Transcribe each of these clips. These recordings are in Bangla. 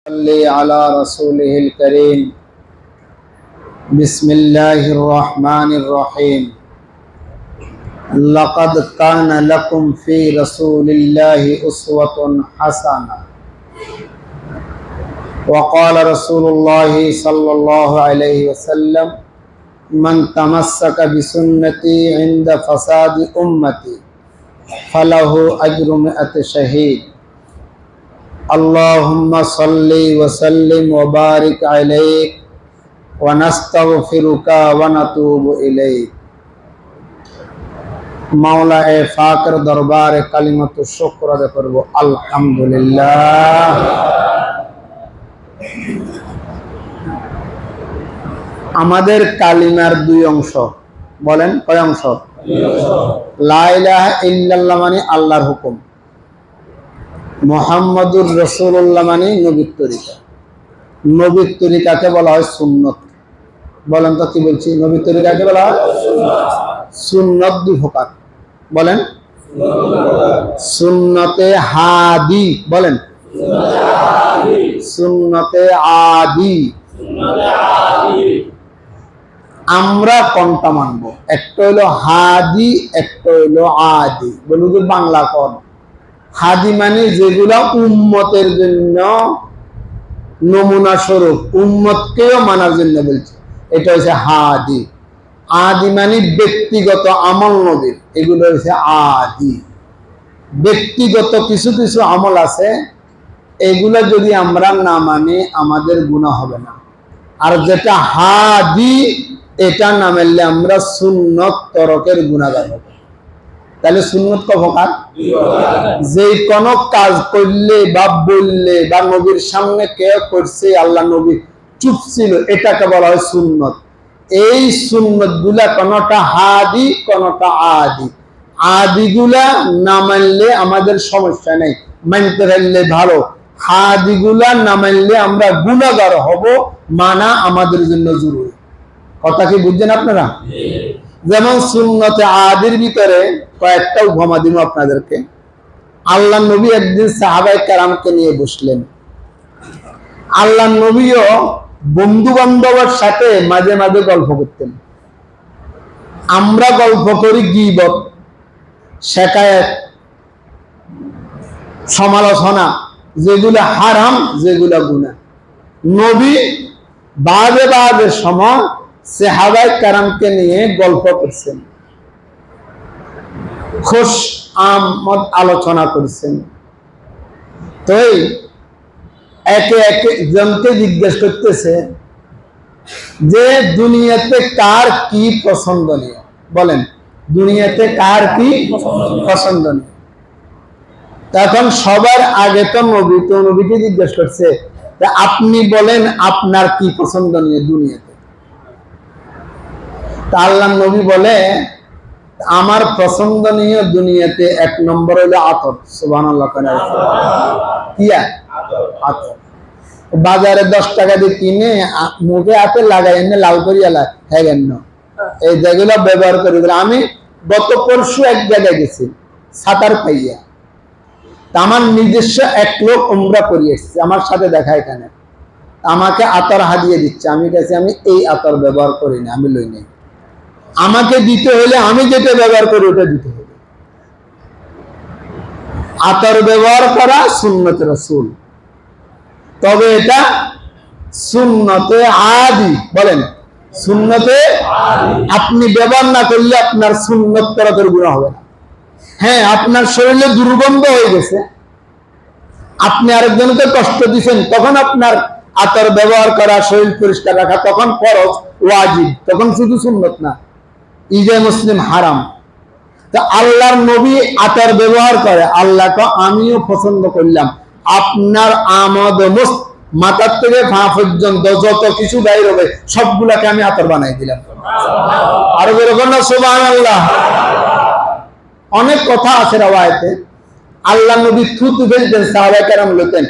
صلی علی رسوله الكریم بسم الله الرحمن الرحیم لقد كان لكم في رسول الله أسوة حسنة وقال رسول الله صلى الله عليه وسلم من تمسك بسنتي عند فساد أمتي فله أجر 100 شهيد اللهم صل وسلم وبارك عليك ونستغفرك ونتوب إليك মাওলা এ ফাকর দরবারে কালিমাতু শুকর আদায় করব আলহামদুলিল্লাহ। আমাদের কালিমার দুই অংশ, বলেন কয় অংশ? লা ইলাহা ইল্লাল্লাহ মানে আল্লাহর হুকুম, মুহাম্মাদুর রাসূলুল্লাহ মানে নবীর তরিকা। নবীর তরিকাকে বলা হয় সুন্নত। বলেন তো কি বলছি? নবীর তরিকাকে বলা হয় সুন্নত। দুই প্রকার, বলেন সুন্নতে হাদি, বলেন সুন্নতে আদি। আমরা কোনটা মানবো? একটা হইলো হাদি, একটা হইলো আদি। বলুন যে বাংলা কোন? হাদি মানে যেগুলা উম্মতের জন্য নমুনা স্বরূপ, উম্মতকেও মানার জন্য বলছে, এটা হচ্ছে হাদি। আদি মানে ব্যক্তিগত আমল নবীর, এগুলো হচ্ছে আদি। ব্যক্তিগত কিছু কিছু আমল আছে, এগুলা যদি আমরা না মানি আমাদের গুনাহ হবে না। আর যেটা হাদি, এটা না মানলে আমরা সুন্নত তরকের গুনাহগার হব। তাহলে সুন্নত ক প্রকার? যে কোন কাজ করলে বা বললে বা নবীর সামনে কে করছে, আল্লাহ নবী চুপ ছিল, এটাকে বলা হয় সুন্নত। এই সুন্নত গুলা কোনটা হাদি, কোনটা আদি। আদি গুলা না মানলে আমাদের সমস্যা নেই, মানতে পারলে ভালো। হাদি গুলা না মানলে আমরা গুনাহগার হব, মানা আমাদের জন্য জরুরি। কথা কি বুঝছেন আপনারা? যেমন সুন্নতে আদির ভিতরে কয়েকটা উপমা দিব আপনাদেরকে। আল্লাহ নবী একদিন সাহাবায়ে কেরামকে নিয়ে বসলেন। আল্লাহ নবীও বন্ধু বান্ধবের সাথে মাঝে মাঝে গল্প করতেন। আমরা গল্প করি গীবত, শিকায়েত, সমালোচনা, যেগুলো হারাম, যেগুলো গুনাহ। নবী বাদে বাদে সময় সাহাবায়ে কেরামকে নিয়ে গল্প করছেন, খুশ আমদ আলোচনা করছেন। তো একে একে জনকে জিজ্ঞেস করতেছে যে দুনিয়াতে কার কি পছন্দনীয়, বলেন দুনিয়াতে কার কি পছন্দনীয়। তখন সবার আগে তো নবী, তো নবীকে জিজ্ঞেস করছে আপনি বলেন আপনার কি পছন্দনীয় দুনিয়াতে। তা আল্লাহ নবী বলে আমার পছন্দনীয় দুনিয়াতে এক নম্বর হলো আতর। সুবহানাল্লাহ। কি আতর? বাজারে 10 টাকা দিয়ে কিনে মুখে হাতে লাগাই, এনে লাল করিয়া হ্যাঁ এই যেগুলো ব্যবহার করি। আমি গত পরশু এক জায়গায় গেছি সাতার পাইয়া, আমার নিজস্ব এক লোক উমরা করে এসেছে, আমার সাথে দেখা এখানে, আমাকে আতর হাদিয়ে দিচ্ছে। আমি কাছে আমি এই আতর ব্যবহার করি না, আমি লই নাই। আমাকে দিতে হলে আমি যেটা ব্যবহার করি ওটা দিতে হবে। আতর ব্যবহার করা সুন্নতে রাসূল, তবে এটা সুন্নতে আদি। বলেন সুন্নতে আপনি ব্যবহার না করলে আপনার সুন্নত তরকের গুনাহ হবে না। হ্যাঁ, আপনার শরীরে দুর্গন্ধ হয়ে গেছে, আপনি আরেকজনকে কষ্ট দিচ্ছেন, তখন আপনার আতর ব্যবহার করা, শরীর পরিষ্কার রাখা তখন ফরজ ওয়াজিব, তখন শুধু সুন্নত না। ইজে মুসলিম হারাম। তো আল্লাহর নবী আতর ব্যবহার করে, আল্লাহকে আমিও পছন্দ করলাম। আপনার আমদ মুস্ত, মাথার থেকে পা পর্যন্ত যত কিছু বাইর হবে সবগুলাকে আমি আতর বানাই দিলাম। আরো বেরোবেন না সুবহানাল্লাহ। অনেক কথা আছে রাওয়ায়াতে, আল্লাহ নবী থুতু ফেলতেন, সাহাবায়ে কেরাম লইতেন,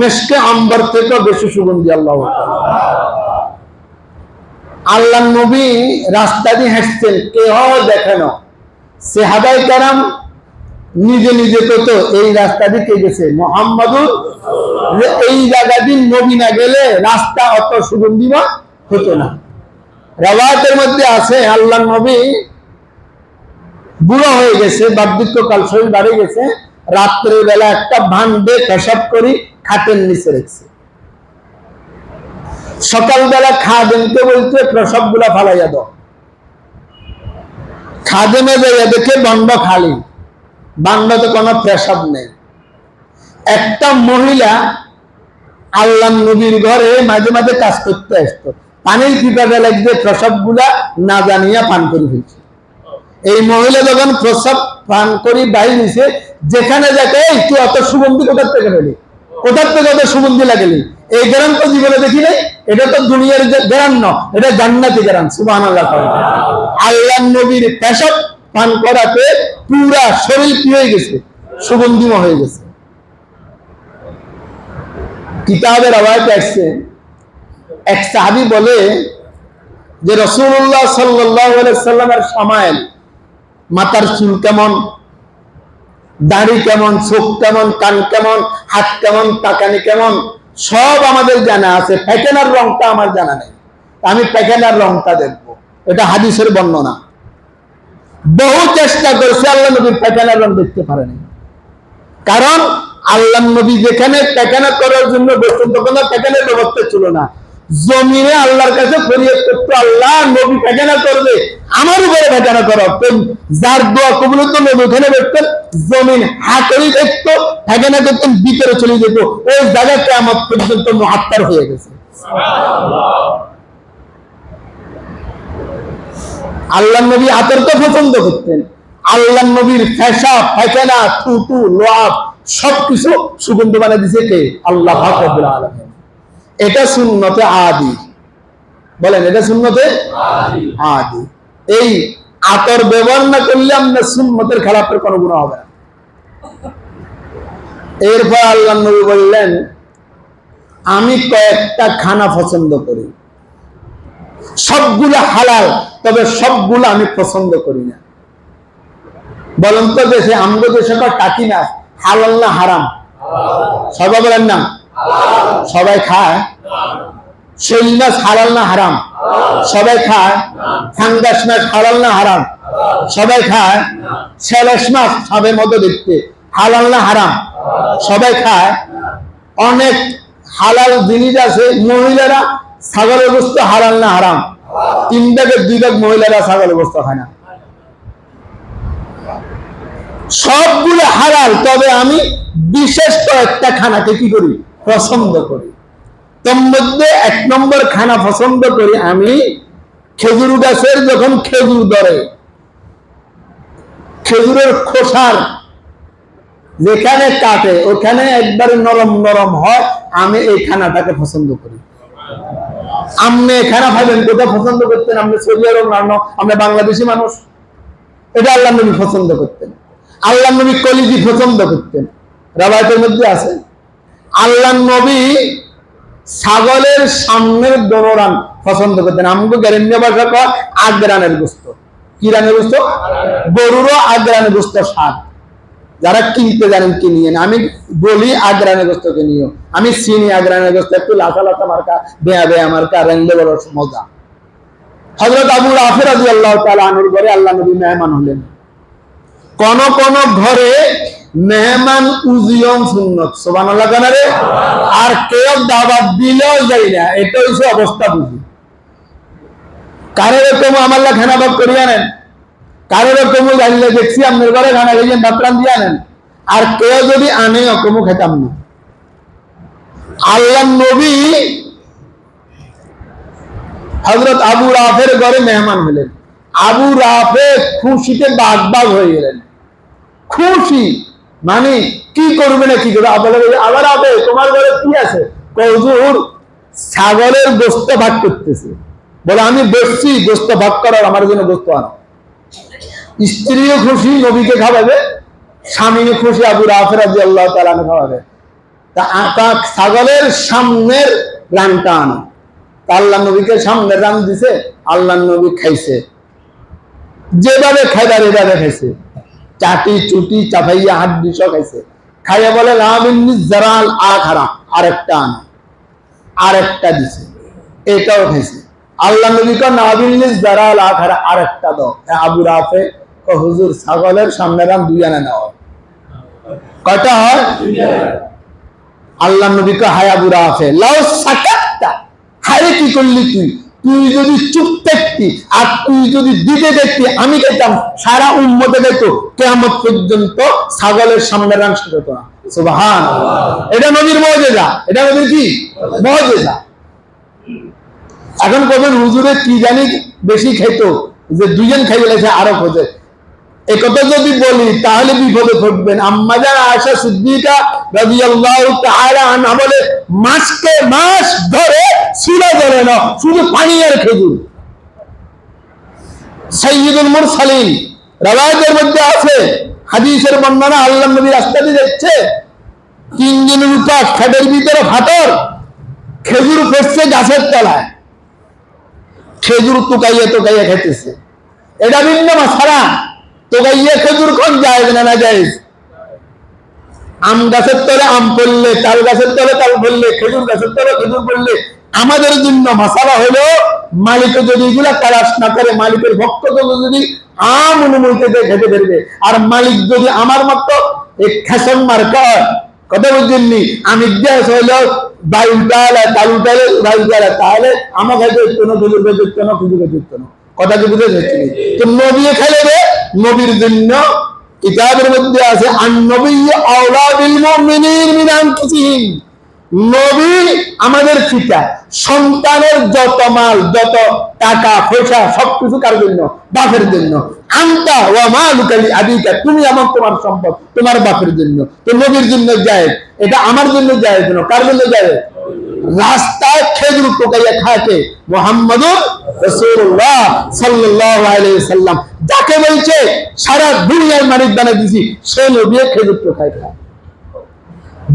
মেশকে আম্বার থেকে বেশি সুগন্ধি। আল্লাহ আল্লাহ নবী রাস্তা দিয়ে হাঁটছেন, কেউ দেখে না। সাহাবায়ে কেরাম নিজে নিজে তো এই রাস্তা দিয়ে কে গেছে? মুহাম্মাদুর। এই জায়গা দিন নবী না গেলে রাস্তা অত সুগন্ধিময় হতো না। রাওয়ায়াতের মধ্যে আছে আল্লাহ নবী বুড়ো হয়ে গেছে, বার্ধক্যকাল, শরীর বাড়ে গেছে, রাত্রের বেলা একটা ভান্ডে পেশাব করি খাটের নিচে রেখেছে। সকালবেলা খাদেমকে বলছে প্রসাব গুলা ফালাইয়া দাও। খাদেমে যাইয়া দেখে বান্ড খালি, বান্ডতে কোনো পেশাব নেই। একটা মহিলা আল্লাহ নবীর ঘরে মাঝে মাঝে কাজ করতে আসতো, পানির পিপাসা লাগছে, প্রসাব গুলা না জানিয়া পান করে ফেলছে। এই মহিলা যখন প্রসাব পান করি বাইরে নিছে, যেখানে যাকে তুই অত সুগন্ধি কোথার থেকে পেলি, কোথার থেকে অত সুগন্ধি লাগেলি, এই গ্রাম তো জীবনে দেখি নাই, এটা তো দুনিয়ার গ্রাম ন, এটা জান্নাতি গ্রাম। সুবহানাল্লাহ। আল্লাহ নবীর পেশাব পান করাতে পুরা শরীর কি হয়ে গেছে? সুগন্ধিময় হয়ে গেছে। কিতাবের রাওয়ায়াতে আসছে, এক সাহাবী বলে যে রাসূলুল্লাহ সাল্লাল্লাহু আলাইহি সাল্লামের সামাইল, মাথার চুল কেমন, দাড়ি কেমন, চোখ কেমন, কান কেমন, হাত কেমন, তাকানি কেমন, সব আমাদের জানা আছে। পেকেনার রংটা আমার জানা নেই, আমি পেকেনার রংটা দেখবো। এটা হাদিসের বর্ণনা। বহু চেষ্টা করেছে, আল্লাহ নবীর পেকেনার রং দেখতে পারেনি। কারণ আল্লাহ নবী যেখানে পেকেনা করার জন্য বসতেন তখন পেকেনার ব্যবস্থা ছিল না। জমিনে আল্লাহর কাছে ফরিয়াদ করতো, আল্লাহ নবী পেকেনা করবে, আমার উপরে পেকেনা করো। যার দোয়া কবুল হতো নবী ওখানে বসতেন, জমিন হা করেই দেখতো, পেকেনা করতেন, ভিতরে চলে যেত। ওই জায়গা কিয়ামত পর্যন্ত মুআত্তার হয়ে গেছে। আল্লাহ নবী আতরকে পছন্দ করতেন। আল্লাহ নবীর পেশাব, পায়খানা, থুতু, লোয়াব সবকিছু সুগন্ধ বানিয়ে দিয়েছে কে? আল্লাহ পাক রব্বুল আলামিন। এটা সুন্নতে আদি। বলেন, এটা সুন্নতে আদি। এই আতর ব্যবহার না করলে আমরা সুন্নতের খেলাফের কোনো গুনাহ হবে না। এরপর আল্লাহ নবী বললেন, আমি কয়েকটা খানা পছন্দ করি, সবগুলো হালাল, তবে সবগুলো আমি পছন্দ করি না। বলেন তো দেশে, আমগো দেশে টাকি মাছ হালাল না হারাম? সবাই বলেন না, সবাই খায়। শৈল মাছ হালাল না হারাম? সবাই খায়। ফাঙ্গাস মাছ হালাল না হারাম? সবাই খায়। সেলেস মাছ সবের মতো দেখতে হালাল না হারাম? সবাই খায়। অনেক হালাল জিনিস আছে। মহিলারা ছাগলের গোশত হালাল না হারাম? 3 ভাগের 2 ভাগ মহিলারা ছাগলের গোশত খায় না। সবগুলো হালাল, তবে আমি বিশেষ কয়েকটা খানাকে কি করি? পছন্দ করি। তোর মধ্যে 1 নম্বর খানা পছন্দ করি আমি, খেজুর গাছের যখন খেজুর ধরে, খেজুরের খোসার যেখানে কাটে ওখানে একবারে নরম নরম হয়, আমি এই খানাটাকে পছন্দ করি। আপনি খানা খাবেন, কোথায় পছন্দ করতেন? আপনি সৌদি আরব না, আমরা বাংলাদেশি মানুষ। এটা আল্লাহ নবী পছন্দ করতেন। আল্লাহ নবী কলিজি পছন্দ করতেন। রাওয়ায়াতের মধ্যে আছে আল্লাহ নবী ছাগলের সামনের দোরান পছন্দ করতেন। আমগো গ্যারেন্টি ভাষা কয় আগ্রানের গোশত। কি রানের গোশত? গরুরও আগ্রানের গোশত স্বাদ। যারা কিনতে জানেন কিনিয়েন, আমি বলি আগ্রানের গোশত কিনিও। আমি চিনি আগ্রানের গোশত, একটু লাফা লাফা মার্কা, বেয়া বেয়া মার্কা, রেঙ্গে বড় মজা। হযরত আবু রাফি রাদিয়াল্লাহু তাআলা আনহুর ঘরে আল্লাহ নবী মেহমান হলেন। কোন কোন ঘরে মেহমান উজিয়ম সুন্নত, সুবহানাল্লাহ জানারে। আর কেউ দাওয়াত দিলেও যাই না, এটা হচ্ছে অবস্থা বুঝি। কারোর এরকম আমাল্লা খানা ভাগ করিয়ে আনেন, কারোর এরকম জানলে দেখছি আপনার ঘরে খানা খেয়ে ভাতরান দিয়ে আনেন, আর কেউ যদি আনে অকমও খেতাম না। আল্লাহ নবী হযরত আবু রাফের ঘরে মেহমান হলেন। আবু রাফে খুশিতে বাগ বাগ হয়ে গেলেন। খুশি মানে কি করবে না কি করবে। আবার আবে তোমার ঘরে কি আছে? হুজুর ছাগলের গোশত ভাগ করতেছে। বলে আমি বসছি, গোশত ভাগ করার, আমার জন্য গোশত আনো। স্ত্রীও খুশি, নবীকে খাওয়াবে, স্বামীও খুশি, আবু রাফে রাদিয়াল্লাহু তাআলা খাওয়াবে। তা ছাগলের সামনের রানটা আনো। আল্লাহ নবীকে সামনের রান দিছে, আল্লাহ নবী খাইছে। যেভাবে খাইবার এভাবে খাইছে। চাটি চুটি চাপাইয়া হাড্ডি সব খাইছে, খাইয়া বলে লামিন্নি জারাল আখারা, আরেকটা দিছে, এটাও খাইছে। আল্লাহ নবী কো নাবিল্লি জারাল আখারা, আরেকটা দাও। আবু রাফে ও হুজুর ছাগলের সামনে রাম দুই আনা নাও, কয়টা হয়? আল্লাহ নবী কো হায় আবু রাফে লাউ সাকাতটা, হায় কি করলি তুই? তুই যদি চুপ থাকতি আর তুই যদি দিতে দেখতি, আমি খেতাম, সারা উম্মতে দেখত, কিয়ামত পর্যন্ত ছাগলের সামনে রাম হতো না। সুবহানাল্লাহ। এটা নবীর মুজিজা, এটা নবীর কি মুজিজা। এখন কবেন হুজুরে কি জানি বেশি খাইতো, যে দুইজন খাইয়ে গেছে আরো খোঁজে। এই কথা যদি বলি তাহলে বিপদে পড়বেন। আম্মা জান আয়েশা সিদ্দিকা রাদিয়াল্লাহু তাআলা আনহা বলে, মাসকে মাস ধরে ছিলা ধরে না, শুধু পানি আর খেজুর। সাইয়্যিদুল মুরসালিন রাওয়ায়াতের মধ্যে আছে, হাদিসের বর্ণনা, আল্লাহর নবী রাস্তা দিয়ে যাচ্ছে, 3 দিনের উপাস, খাটের ভিতরে ফাটর, খেজুর পড়ছে গাছের তলায়, খেজুর টুকাইয়া টুকাইয়া খেতেছে। এটা ভিন্ন মাসালা। তোগাইয়া খেজুর কোন জায়েজ না না জায়েজ? আম গাছের তলে আম পড়লে, তাল গাছের তলে তাল পড়লে, খেজুর গাছের তলে খেজুর পড়লে, আমাদের জন্য মাসালা হলো, মালিক যদি এগুলা তালাশ না করে, মালিকের ভক্ত যদি আম অনুমতি দিয়ে খেতে পারবে, আর মালিক যদি আমার মতো এই খেসন মার্কা কথা বুঝছেননি, আমি দেশ হইলো বায়ু তালে তালু তালে বায়ু তালে, তাহলে আমার খাইতে কোনো খেজুর খেতে না, খেজুর খেতে না, কথা কি বুঝে যাচ্ছে? তো নবী খেলে রে, নবীর জন্য কিতাবের মধ্যে আছে, আন-নবী আওলা বিল মুমিনিন মিন আনফুসিহিম, নবী আমাদের পিতা, সন্তানের যত মাল, যত টাকা পয়সা সবকিছু কার জন্য? বাপের জন্য। আনতা ওয়া মালুকা লি আবিকা, তুমি আমার তোমার সম্পদ তোমার বাপের জন্য। তো নবীর জন্য জায়েজ, এটা আমার জন্য জায়েজ না, কার জন্য জায়েজ? রাস্তায় খেজুর টোকাইয়া খাকে মুহাম্মদুর রাসূলুল্লাহ সাল্লাল্লাহু আলাইহি ওয়াসাল্লাম, যাকে বলছে সারা দুনিয়ার মালিক বানিয়ে দিছি, সে নবী খেজুর টোকাই খায়।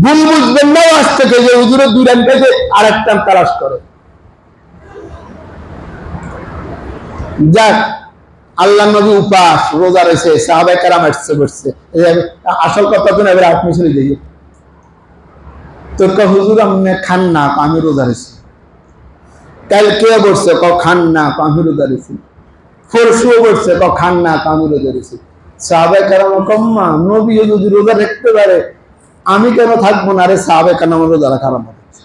ভুল বুঝবেন না আজ থেকে যে হুজুরে দুই রান খেয়েছে আর একটা তালাশ করে। যাক, আল্লাহ নবী উপাস রোজা রয়েছে, সাহাবায়ে কেরাম আসছে বসছে, আসল কথা তো না, এবার আপনি শুনে যাই। তো হুজুর আপনি খান না, আমি রোজা রয়েছি। কাল কে বসছে, খান না, আমি রোজা রয়েছি। পরশুও বসছে, খান না, আমি রোজা রয়েছি। সাহাবায়ে কেরাম কম্মা নবী যদি রোজা রাখতে পারে, আমি কেন থাকবো না? আরে সাহাবায়ে কেরাম রোজা রাখা আরম্ভ করছে।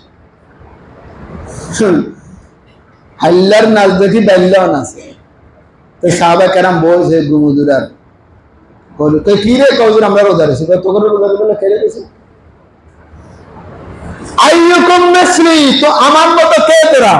হাল্লার নাচ দেখি ডাল্লাও নাচে। তো সাহাবায়ে কেরাম বলছে গুমুজুরার বলে, তো কি রে কৌজুর, আমরা রোজা রয়েছি, তোকে রোজা বলে খেলে গেছি। আইয়ুকুম মিসলি, তো আমার মতো কে তোরা?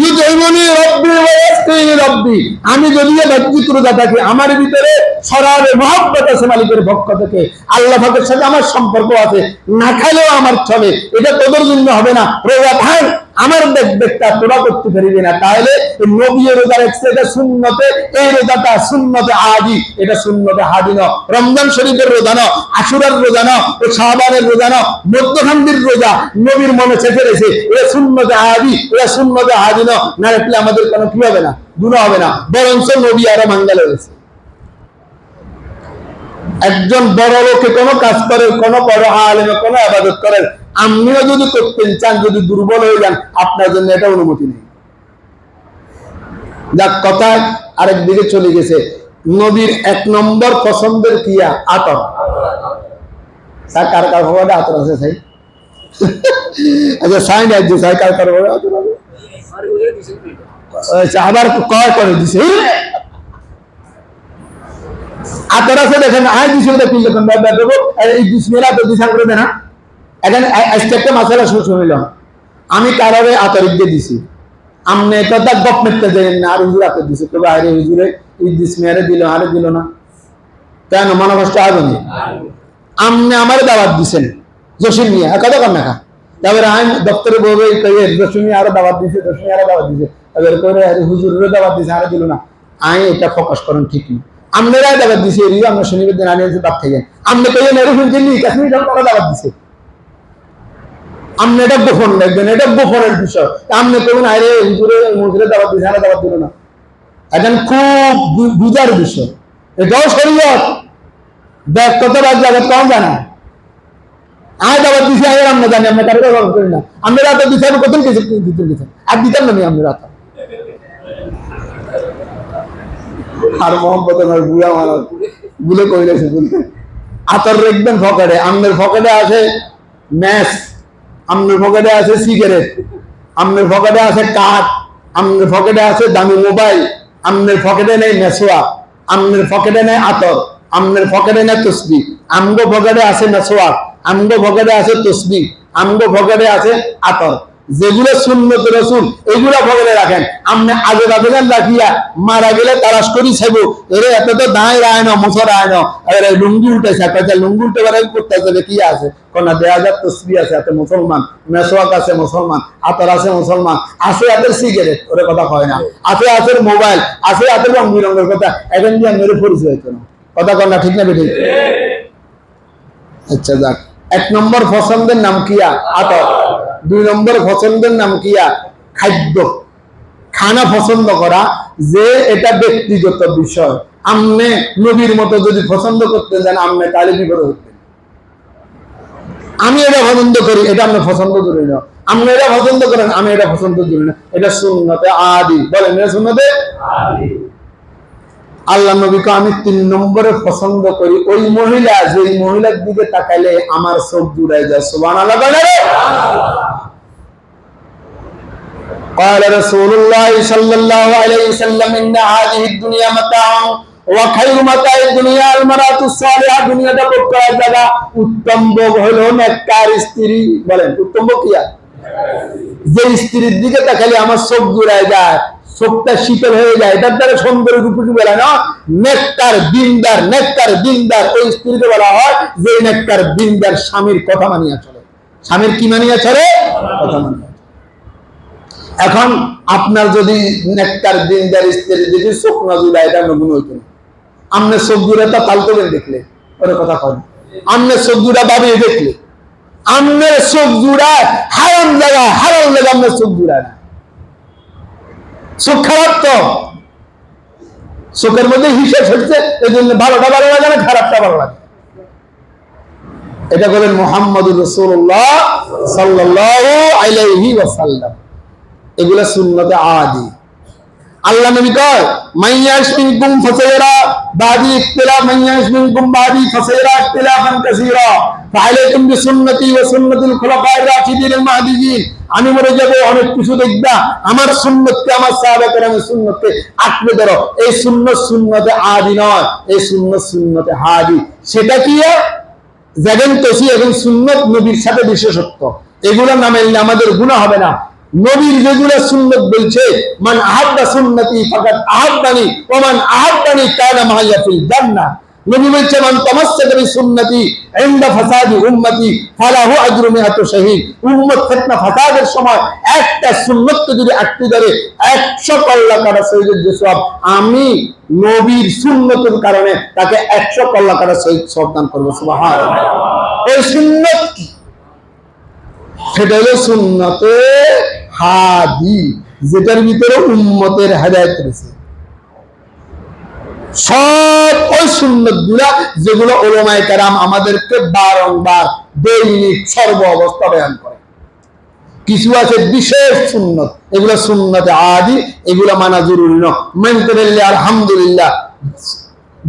ইউজাইমুনি রব্বি ওয়া ইয়াসকিনি রব্বি, আমি যদি বাহ্যিক রোজা থাকি, আমার ভিতরে সরারে মহব্বত আছে মালিকের পক্ষ থেকে, আল্লাহ পাকের সাথে আমার সম্পর্ক আছে, না খাইলেও আমার চলে, এটা তোদের জন্য হবে না। রোজা ভাঙ, আমার দেখটা তোরা করতে পারবি না। তাহলে নবী রোজা রাখছে, এটা সুন্নতে, এই রোজাটা সুন্নতে আদি, এটা সুন্নতে হাদি না। রমজান শরীফের রোজা না, আশুরার রোজা না, ও শাবানের রোজা না, মধ্যখান্ডির রোজা নবীর মনে চেপে রয়েছে, এটা সুন্নতে আদি, এটা সুন্নতে হাদি না। না রাখলে আমাদের কোনো কি হবে না? গুনাহ হবে না, বরঞ্চ নবী আরো মাঙ্গালে হয়েছে। একজন বড় লোকে কোনো কাজ করে, কোনো বড় আলেমে কোনো ইবাদত করেন, আপনিও যদি করতে চান, যদি দুর্বল হয়ে যান, আপনার জন্য এটা অনুমতি নেই। যাক, কথা আরেক দিকে চলে গেছে। নবীর 1 নম্বর পছন্দের কিয়া আতর। স্যার কার কার ভাবে আতর আছে ভাই? আচ্ছা সাইন আছে, স্যার কার কার ভাবে আতর আছে? আচ্ছা, আবার কয় করে দিছে আতর আছে, দেখেন আই দিছে দেখুন, দেখুন দেবো এই বিসমিল্লাহ তো দিশা করে দেনা। এখন আজকে একটা মাসালা শুনলাম, আমি কারারে আতর দিয়ে দিছি, আমনে কথা গপ মেতে দেন না, আর হুজুর আতর দিছে, তবে আরে হুজুরে এই বিসমিল্লাহ দিল, আরে দিল না কেন? মনে কষ্ট আসেনি? আমনে আমারে দাওয়াত দিছেন জসিম নিয়ে, কথা কর না, তারপরে আমি দপ্তরে বলবে জসিম নিয়ে আরো দাওয়াত দিছে, জসিম আরো দাওয়াত দিছে, এবার করে হুজুরেরও দাওয়াত দিছে, আরে দিল না। আমি এটা ফোকাস করেন ঠিক না, আমনেরাই দাওয়াত দিছে, এরিও আমরা শনিবার দিন আনিয়েছি বাদ থেকে, আমনে কইলেন এরকম শুনছেন কাশ্মীর তারা দাওয়াত দিছে, আমনে এটা গোপন দেখবেন, এটা গোপনের বিষয়। আমনে কইবেন আরে হুজুরে মসজিদে দাওয়াত দিছে, আরে দাওয়াত দিল না। এখন খুব বুঝার বিষয়, এটাও শরীয়ত। দেখ কত রাত জায়গা কম জানা আজ আবার দিছে আগে আমরা জানি আমরা কারো ব্যবহার করি না আমরা রাতে দিতে হবে কত কিছু দিতে দিতে আর দিতাম না আমরা রাত আর মোহাম্মদ আমার বুড়া মানুষ গুলো কইলেছে বলতে আতর রাখবেন পকেটে আমনের পকেটে আছে ম্যাচ আমনের পকেটে আছে সিগারেট আমনের পকেটে আছে কাঠ আমনের পকেটে আছে দামি মোবাইল আমনের পকেটে নেই মেসোয়া আমনের পকেটে নেই আতর আমনের পকেটে নেই তসবি আমগো পকেটে আছে মেসোয়া আমগো পকেটে আছে তসবি আমগো পকেটে আছে আতর যেগুলো সুন্নত রাসূল এগুলো পকেটে রাখেন আপনি আগে রাখবেন রাখিয়া মারা গেলে তালাশ করি চাইবো এরে এত তো দাঁড়ায় রায় না মোছর রায় না আরে লুঙ্গি উঠেছে একটা লুঙ্গি উঠে বেড়াই করতে যাবে কি আছে কোনা 2000 তসবি আছে এত মুসলমান মেসওয়াক আছে মুসলমান আতর আছে মুসলমান আছে এত সিগারেট ওরে কথা কয় না আছে আছে মোবাইল আছে এত রং বিরঙের কথা এখন দিয়ে মেরে পরিচয় হইতো না কথা কয় না ঠিক না বেঠিক আচ্ছা যাক এক নম্বর পছন্দের নাম কিয়া আতর দুই নম্বর পছন্দের নাম কিয়া খাদ্য খানা পছন্দ করা যে এটা ব্যক্তিগত বিষয় আমনে নবীর মতো যদি পছন্দ করতে যান আমনে তাহলে বিপদ হতেন আমি এটা পছন্দ করি এটা আপনি পছন্দ করি না আপনি এটা পছন্দ করেন আমি এটা পছন্দ করি না এটা সুন্নতে আদি বলেন এটা সুন্নতে আদি আল্লাহ নবীকে আমি 3 নম্বরে পছন্দ করি ওই মহিলা যে মহিলার দিকে তাকাইলে আমার চোখ জুড়ায় যায় সুবহানাল্লাহ বলেন قال رسول الله صلى الله عليه وسلم ان هذه الدنيا متاع وخير متاع الدنيا المرأة الصالحة দুনিয়াটা ভোগ করার জায়গা উত্তম ভোগ হলো নেককার স্ত্রী বলেন উত্তম ভোগ কি যে স্ত্রীর দিকে তাকালে আমার চোখ জুড়ায় যায় চোখটা শীতল হয়ে যায় এটার দ্বারা সুন্দর রূপটি বলা না নেককার দিনদার ওই স্ত্রীকে বলা হয় যে নেককার দিনদার স্বামীর কথা মানিয়া চলে স্বামীর কি মানিয়া চলে কথা মানিয়া এখন আপনার যদি নেককার দিনদার স্ত্রী দেখি চোখ না জুড়ায় এটা নগুণ হইতো না আমনে চোখ জুড়াটা পাল্টবেন দেখলে ওর কথা কয় আমনে চোখ জুড়া ভাবিয়ে দেখলে আমনের চোখ জুড়ায় হারাম জায়গা আপনার চোখ জুড়ায় না চোখ খারাপ তো চোখের মধ্যে হিসেব হচ্ছে এই জন্য ভালোটা ভালো লাগে না খারাপটা ভালো লাগে এটা বলেন মুহাম্মদুর রাসূলুল্লাহ সাল্লাল্লাহু আলাইহি ওয়াসাল্লাম এগুলা সুন্নতে আদি আল্লাহ নবী কয় মাইয়াশ মিনকুম ফাসাইরা বাদি ইখতিলাফ মাইয়াশ মিনকুম বাদি ফাসাইরা ইখতিলাফান কাসীরা ফাআলাইকুম বিসুন্নতি ওয়া সুন্নাতিল খুলাফায়ে রাশিদিন আল মাহদিয়িন আমি মরে যাব অনেক কিছু দেখবা আমার সুন্নতকে আমার সাহাবা কেরামের সুন্নতকে আঁকড়ে ধরো এই সুন্নত সুন্নতে আদি নয় এই সুন্নত সুন্নতে হাদি সেটা কি যেমন তসি এবং সুন্নত নবীর সাথে বিশেষত্ব এগুলো না মানলে আমাদের গুনাহ হবে না নবীর যেগুলো সুন্নত বলছে মান আহাব্বা সুন্নতি ফাকাদ আহাব্বানি ওয়া মান আহাব্বানি কানা মাইয়া ফিল জান্নাহ নবী বলছে মান তামাসসাকা বিসুন্নতি ইনদা ফাসাদি উম্মতি ফালাহু আজরু মিআতু শাহীদ উম্মত ফিতনা ফাসাদের সময় একটা সুন্নতকে যদি আঁকড়ে ধরে 100 কল্লা কাটা শহীদের যে সওয়াব আমি নবীর সুন্নতের কারণে তাকে 100 কল্লা কাটা শহীদ সওয়াব দান করব সুবহানাল্লাহ এই সুন্নত কি সেটা হলো সুন্নতে হাদি যেটার ভিতরে উম্মতের হেদায়েত রয়েছে সব ওই সুন্নত গুলা যেগুলো উলামায়ে কেরাম আমাদেরকে বারংবার দৈনিক সর্ব অবস্থা বয়ান করে কিছু আছে বিশেষ সুন্নত এগুলো সুন্নতে আদি এগুলো মানা জরুরি নয় মানতে পারলে আলহামদুলিল্লাহ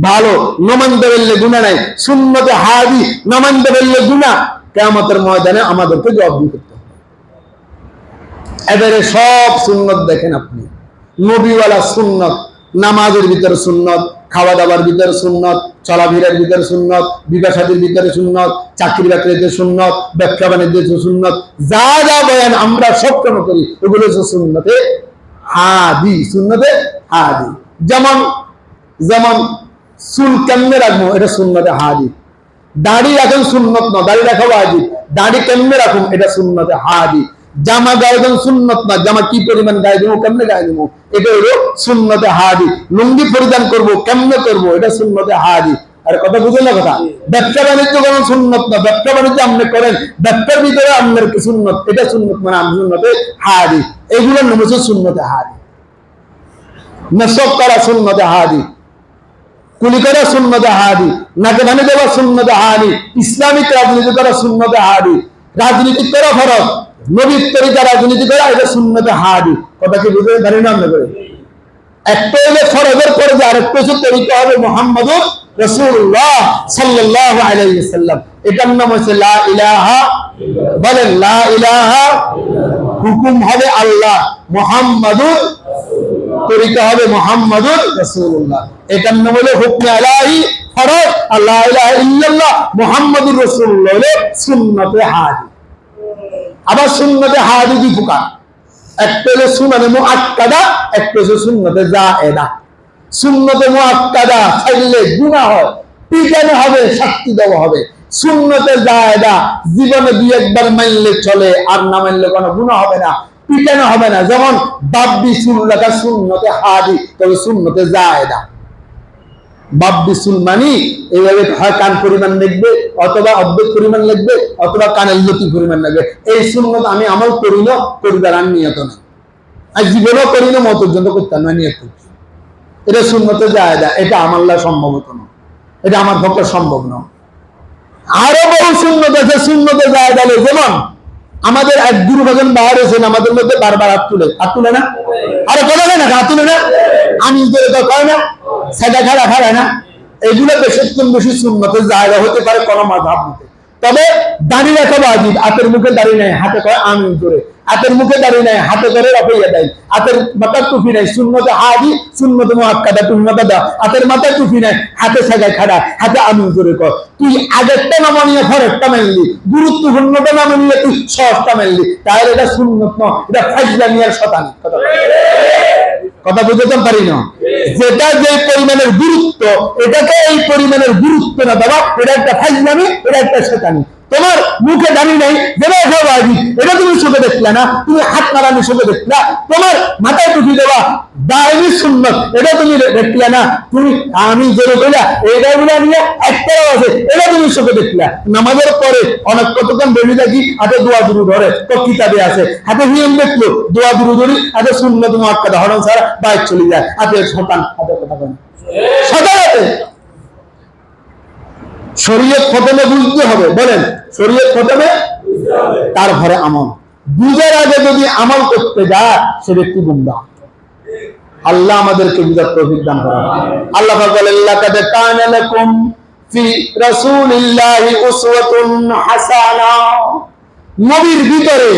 ভালো না মানতে পারলে গুনাহ নাই সুন্নতে হাদি না মানতে পারলে গুনাহ কিয়ামতের ময়দানে আমাদেরকে জবাব দিতে হবে এবারে সব সুন্নত দেখেন আপনি নবীওয়ালা সুন্নত নামাজের ভিতরে সুন্নত খাওয়া দাওয়ার ভিতরে সুন্নত চলাফেরার ভিতরে সুন্নত বিবাহ শাদীর ভিতরে সুন্নত চাকরি বাকরিতে সুন্নত ব্যবসা বাণিজ্যে সুন্নত যা যা বয়ান আমরা সব কেন করি এগুলো হচ্ছে সুন্নতে হাদি সুন্নতে হাদি যেমন যেমন চুল কেমনে রাখবো এটা সুন্নতে হাদি দাড়ি রাখেন সুন্নত না দাড়ি রাখা ওয়াজিব দাড়ি কেমনে রাখুন এটা সুন্নতে হাদি জামা গায়ে দেন সুন্নত না জামা কি পরিমাণ গায়ে দেবো কেমনে গায়ে দেবো এটা হলো সুন্নতে হাদি লুঙ্গি পরিধান করবো কেমনে করবো এটা সুন্নতে হাদি আর কথা বুঝলেন না কথা ব্যবসা বাণিজ্য করেন সুন্নত না ব্যবসা বাণিজ্য আপনি করেন ব্যবসার ভিতরে আপনার কি সুন্নত এটা সুন্নত মানে আমি সুন্নতে হাদি এগুলোর নাম হচ্ছে সুন্নতে হাদি নেশব করা সুন্নতে হাদি কুলি করা সুন্নতে হাদি, নাকে মানে দেওয়া সুন্নতে হাদি, ইসলামিক রাজনীতি করা সুন্নতে হাদি, রাজনীতি করা ফরজ, নবীর তরিকা রাজনীতি করা এটা সুন্নতে হাদি। কথা কি বুঝতে পারি না আমরা? একটা হলো ফরজের ফরজ, আর একটা হচ্ছে তরিকা হবে মুহাম্মদুর রাসূলুল্লাহ সাল্লাল্লাহু আলাইহি ওয়াসাল্লাম। এটার নাম হচ্ছে লা ইলাহা, বলেন লা ইলাহা। হুকুম হবে আল্লাহ, মুহাম্মাদুর, তরিকা হবে মুহাম্মাদুর রাসূলুল্লাহ। এটার নাম হলো হুকমে ইলাহি ফরজ, লা ইলাহা ইল্লাল্লাহ মুহাম্মাদুর রাসূলুল্লাহ হলো সুন্নতে হাদি। আবার সুন্নতে হাদি দুই প্রকার, একটা হলো সুন্নাতে মুআক্কাদা, একটা হলো সুন্নতে জায়েদা। সুন্নতে মুআক্কাদা খাইলে গুনাহ হয়, পিটানো হবে, শাস্তি দেওয়া হবে। সুন্নতে জায়েদা জীবনে দুই একবার মানলে চলে, আর না মানলে কোনো গুনাহ হবে না, পিটানো হবে না। যেমন বাব্বি চুল রাখা সুন্নতে হাদি, তবে সুন্নতে জায়েদা। বাব্বি চুল মানি এইভাবে হয় কান পরিমাণ লিখবে, অথবা অর্ধেক পরিমাণ লিখবে, অথবা কানের লতি পরিমাণ লাগবে। এই সুন্নত আমি আমল করি না, করিবার আর নিয়ত নেই, আর জীবনও করি না, মত পর্যন্ত করতাম না, নিয়ত করছি। এটা সুন্নতে জায়েদা, এটা আমার সম্ভবত না, এটা আমার পক্ষে সম্ভব নয়। আরো বহু সুন্নত আছে সুন্নতে জায়েদা। যেমন আমাদের এক গুরু ভজন বাহার হয়েছেন, আমাদের মধ্যে বারবার হাত তুলে না, আরে কথা না, হাত তুলে না, আমি কয় না, সেটা খাড়া না, এগুলো বেশি সুন্নতে জায়েদা হতে পারে কোন মাযহাব মতে। তবে দাড়ি রাখা ওয়াজিব, হাতের মুখে দাড়ি নাই, হাতে কয় আমিন করে, হাতের মুখে দাড়ি নাই, হাতে করে রাফাইয়া দেয়, হাতের মাথার টুপি নাই, সুন্নতে হাদি, সুন্নতে মুআক্কাদা, টুপি মাথা দাও, হাতের মাথায় টুপি নাই, হাতে সাজায় খাড়া, হাতে আমিন করে কর। তুই আগেরটা না মানিয়ে পরেরটা মানলি, গুরুত্বপূর্ণটা না মানিয়ে তুই সহজটা মানলি, তাহলে এটা সুন্নত নয়, এটা ফাজলামি আর শয়তানি। কথা বুঝতে পারি না? যেটা যে পরিমাণের গুরুত্ব, এটাকে এই পরিমাণের গুরুত্ব না দেওয়া, এটা একটা ফাজলামি, এটা একটা শয়তানি। তোমার মুখে দাঁড়িয়ে নাই, যেটা এটা তুমি চোখে দেখলে না, তুমি হাত নাড়ানি চোখে দেখলা, তোমার মাথায় টুপি দেওয়া দায়নি সুন্নত, এটা তুমি দেখলে না, তুমি আমি জোরে কইলা এইটা বলে নিয়ে একটাও আছে, এটা তুমি চোখে দেখলা। নামাজের পরে অনেক কতক্ষণ বেরিয়ে থাকি, হাতে দোয়া দুরু ধরে, তো কিতাবে আছে, হাতে নিয়ম দেখলো দোয়া দুরু ধরি, হাতে সুন্নত মুআক্কাদা হরণ ছাড়া বাইক চলে যায়, হাতে শতান, হাতে কথা বলে সাধারণত। শরীয়ত প্রথমে বুঝতে হবে, বলেন শরীয়ত প্রথমে, তারপরে আমল। বুঝার আগে যদি আমল করতে যায়, সে ব্যক্তি গুমরাহ। আল্লাহ আমাদেরকে বুঝার তৌফিক দান করেন। আল্লাহ বলেন লাকাদ কানা লাকুম ফি রাসূলিল্লাহি উসওয়াতুন হাসানা। নবীর ভিতরে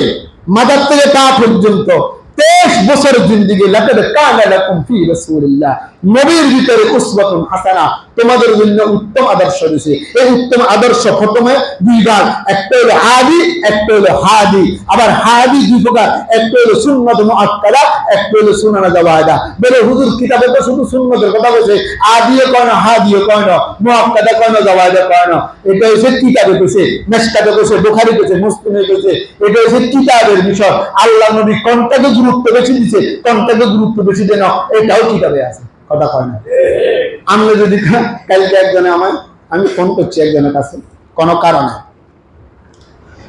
মাথার থেকে পা পর্যন্ত 23 বছর জিন্দেগি, লাকাদ কানা লাকুম ফি রাসূলিল্লাহ, নবীর ভিতরে উসওয়াতুন হাসানা, তোমাদের জন্য উত্তম আদর্শ রয়েছে। এই উত্তম আদর্শ প্রথমে দুই ভাগ, একটা হলো আদি, একটা হলো হাদি। আবার হাদি দুই প্রকার, একটা হলো সুন্নাত মুআক্কাদা, একটা হলো সুন্নাত জাওয়াদা। বলে হুজুর কিতাবে তো শুধু সুন্নতের কথা বলছে, আদিও কয় না, হাদিও কয় না, মুআক্কাদা কয় না, জাওয়াদা কয় না। এটা হচ্ছে কিতাবে কইছে, মিশকাতে কইছে, বুখারী কইছে, মুসলিমে কইছে, এটা হচ্ছে কিতাবের বিষয়। আল্লাহ নবী কোনটাকে গুরুত্ব বেশি দিয়েছে, কোনটাকে গুরুত্ব বেশি দেন, এটাও কিতাবে আছে। কথা কয় না? আমরা যদি কালকে একজনে আমি ফোন করছি একজনের কাছে কোন কারণে,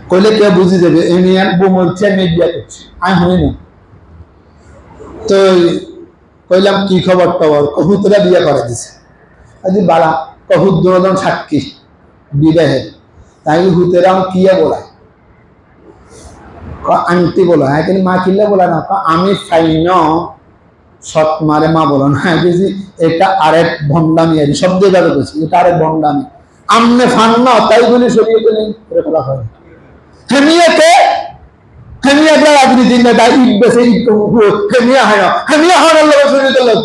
কইলে কেউ বুঝে যাবে এই নিয়ে বলছে মিডিয়া করছি, আমি শুনি না। তো কইলাম কি খবর টবর, কহুতরা বিয়ে করে দিছে, আজ বাড়া কহুত দুজন সাক্ষী বিবাহের, তাই হুতেরাম কিয়া বলা, আন্টি বলা, হ্যাঁ কিন্তু মা কিনলে বলা না, আমি চাই না সৎ মারে মা বলো না, এটা আরেক ভণ্ডামি, আর শব্দ এভাবে বলছি, এটা আরেক ভণ্ডামি, আমনে ফান না তাই বলি শরীয়তে নেই, বলা হয়। হেমিয়াকে হেমিয়াকে রাজনীতি নেতা ঈদ বেছে ঈদ হেমিয়া হয় না, হেমিয়া হয় আল্লাহ শরীয়তে লোক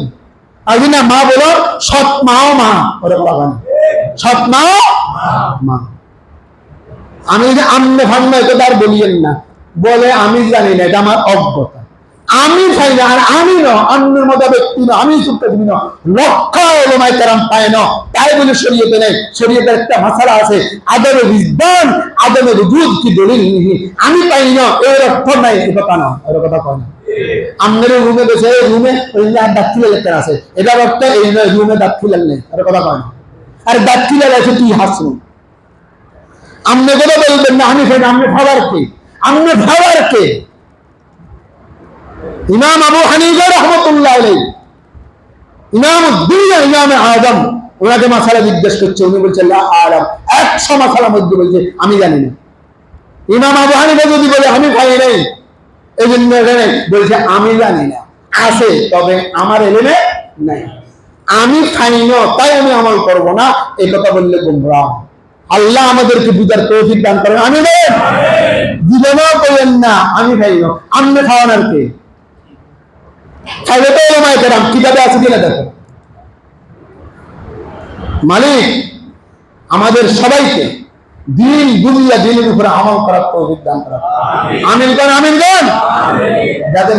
আজ না মা বলো, সৎ মাও মা, ওরা বলা হয়, সৎ মাও মা। আমি যদি আমনে ফান না এটা আর বলিয়েন না, বলে আমি জানি না, এটা আমার অজ্ঞতা, আমি চাই না, আর আমি না অন্যের মতো ব্যক্তি না, আমি চুপটা দিবি না, লক্ষ ওলামায়ে কেরাম পায় না, তাই বলে শরীয়তে নেই। শরীয়তের একটা মাসালা আছে, আদমের বিদ্যান আদমের দুধ কি দলিল নিহি, আমি পাই না এর অর্থ নাই, এ কথা না, এর কথা কয় না। আমাদের রুমে বসে রুমে দাঁত খিলে লেখা আছে, এটার অর্থ এই নয় রুমে দাঁত খিলেন নেই, এর কথা কয় না। আর দাঁত খিলে আছে তুই হাসুন, আমনে কথা বলবেন না, আমি খাই না, আমনে ভাবার কে, আমনে ভাবার কে? ইমাম আবু হানিফা রাহমাতুল্লাহ আলাইহি, ইমাম দুনিয়া, ইমাম আদম, ওনাকে মাসালা জিজ্ঞেস করছে, উনি বলছে লা আলাম, 100 মাসালার মধ্যে বলছে আমি জানি না। ইমাম আবু হানিফা যদি বলে আমি পাই নাই, এই জন্য এখানে বলছে আমি জানি না, আছে তবে আমার এলেমে নাই, আমি খাই না তাই আমি আমল করব না, এই কথা বললে গুমরাহ। আল্লাহ আমাদেরকে বুঝার তৌফিক দান করেন, আমি জীবনেও করেন না আমি খাই না। আমনে খাওয়ানোর কে? খাইলে তো ওলামায়ে কেরাম কিতাবে আছে কিনা দেখো। মালিক আমাদের সবাইকে দিন দুনিয়া দিনের উপরে আমল করার তৌফিক দান করেন। আমিন। আমিন। যাদের